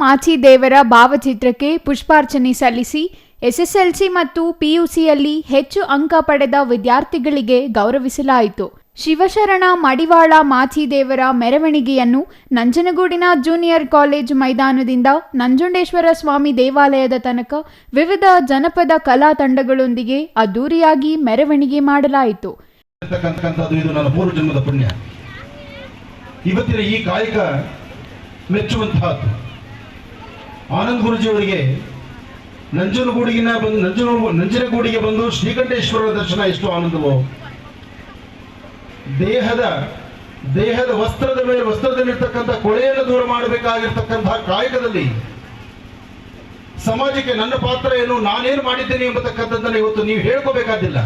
ಮಾಚಿದೇವರ ಭಾವಚಿತ್ರಕ್ಕೆ ಪುಷ್ಪಾರ್ಚನೆ ಸಲ್ಲಿಸಿ ಎಸ್ಎಸ್ಎಲ್ಸಿ ಮತ್ತು ಪಿಯುಸಿಯಲ್ಲಿ ಹೆಚ್ಚು ಅಂಕ ಪಡೆದ ವಿದ್ಯಾರ್ಥಿಗಳಿಗೆ ಗೌರವಿಸಲಾಯಿತು. ಶಿವಶರಣ ಮಡಿವಾಳ ಮಾಚಿದೇವರ ಮೆರವಣಿಗೆಯನ್ನು ನಂಜನಗೂಡಿನ ಜೂನಿಯರ್ ಕಾಲೇಜು ಮೈದಾನದಿಂದ ನಂಜುಂಡೇಶ್ವರ ಸ್ವಾಮಿ ದೇವಾಲಯದ ತನಕ ವಿವಿಧ ಜನಪದ ಕಲಾ ತಂಡಗಳೊಂದಿಗೆ ಅದ್ದೂರಿಯಾಗಿ ಮೆರವಣಿಗೆ ಮಾಡಲಾಯಿತು. ಇದು ನನ್ನ ಪೂರ್ವ ಜನ್ಮದ ಪುಣ್ಯ. ಇವತ್ತಿನ ಈ ಕಾಯಕ ಮೆಚ್ಚುವಂತಹದ್ದು. ಆನಂದ್ ಗುರುಜಿಯವರಿಗೆ ನಂಜನಗೂಡಿಗೆ ಬಂದು ಶ್ರೀಕಂಠೇಶ್ವರರ ದರ್ಶನ ಎಷ್ಟು ಆನಂದವೋ, ದೇಹದ ವಸ್ತ್ರದ ಮೇಲೆ ವಸ್ತ್ರದಲ್ಲಿರ್ತಕ್ಕಂಥ ಕೊಳೆಯನ್ನು ದೂರ ಮಾಡಬೇಕಾಗಿರ್ತಕ್ಕಂತಹ ಕಾಯಕದಲ್ಲಿ ಸಮಾಜಕ್ಕೆ ನನ್ನ ಪಾತ್ರ ಏನು, ನಾನೇನು ಮಾಡಿದ್ದೇನೆ ಎಂಬತಕ್ಕಂಥದ್ದನ್ನು ಇವತ್ತು ನೀವು ಹೇಳ್ಕೋಬೇಕಾದಿಲ್ಲ.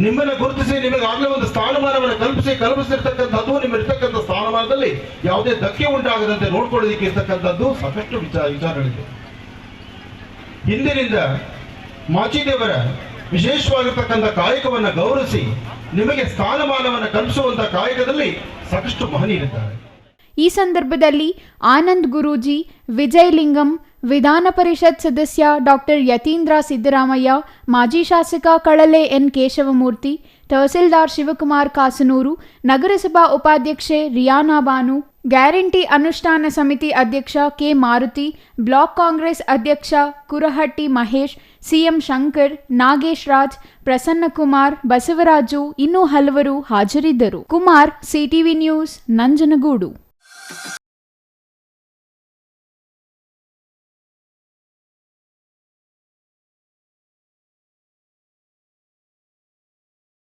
ನಿಮ್ಮನ್ನು ಗುರುತಿಸಿ ನಿಮಗಾಗಲೇ ಒಂದು ಸ್ಥಾನಮಾನವನ್ನು ಕಲ್ಪಿಸಿರ್ತಕ್ಕಂಥದ್ದು, ನಿಮ್ಮಿರ್ತಕ್ಕಂಥ ಸ್ಥಾನಮಾನದಲ್ಲಿ ಯಾವುದೇ ಧಕ್ಕೆ ಉಂಟಾಗದಂತೆ ನೋಡ್ಕೊಳ್ಳೋದಕ್ಕೆ ಇರ್ತಕ್ಕಂಥದ್ದು ಸಾಕಷ್ಟು ವಿಚಾರಗಳಿದೆ. ಹಿಂದಿನಿಂದ ಮಾಚಿದೇವರ ವಿಶೇಷವಾಗಿರ್ತಕ್ಕಂಥ ಕಾಯಕವನ್ನು ಗೌರವಿಸಿ ನಿಮಗೆ ಸ್ಥಾನಮಾನವನ್ನು ಕಲ್ಪಿಸುವಂತ ಕಾಯಕದಲ್ಲಿ ಸಾಕಷ್ಟು ಮಹನೀಯರಿದ್ದಾರೆ. ಈ ಸಂದರ್ಭದಲ್ಲಿ ಆನಂದ್ ಗುರೂಜಿ, ವಿಜಯಲಿಂಗಂ, ವಿಧಾನ ಪರಿಷತ್ ಸದಸ್ಯ ಡಾಕ್ಟರ್ ಯತೀಂದ್ರ ಸಿದ್ದರಾಮಯ್ಯ, ಮಾಜಿ ಶಾಸಕ ಕಳಲೆ ಎನ್ ಕೇಶವಮೂರ್ತಿ, ತಹಸೀಲ್ದಾರ್ ಶಿವಕುಮಾರ್ ಕಾಸನೂರು, ನಗರಸಭಾ ಉಪಾಧ್ಯಕ್ಷೆ ರಿಯಾನಾ ಬಾನು, ಗ್ಯಾರಂಟಿ ಅನುಷ್ಠಾನ ಸಮಿತಿ ಅಧ್ಯಕ್ಷ ಕೆ ಮಾರುತಿ, ಬ್ಲಾಕ್ ಕಾಂಗ್ರೆಸ್ ಅಧ್ಯಕ್ಷ ಕುರಹಟ್ಟಿ ಮಹೇಶ್, ಸಿಎಂ ಶಂಕರ್, ನಾಗೇಶ್ ರಾಜ್, ಪ್ರಸನ್ನಕುಮಾರ್, ಬಸವರಾಜು ಇನ್ನೂ ಹಲವರು ಹಾಜರಿದ್ದರು. Kumar, CTV news, Nanjangud.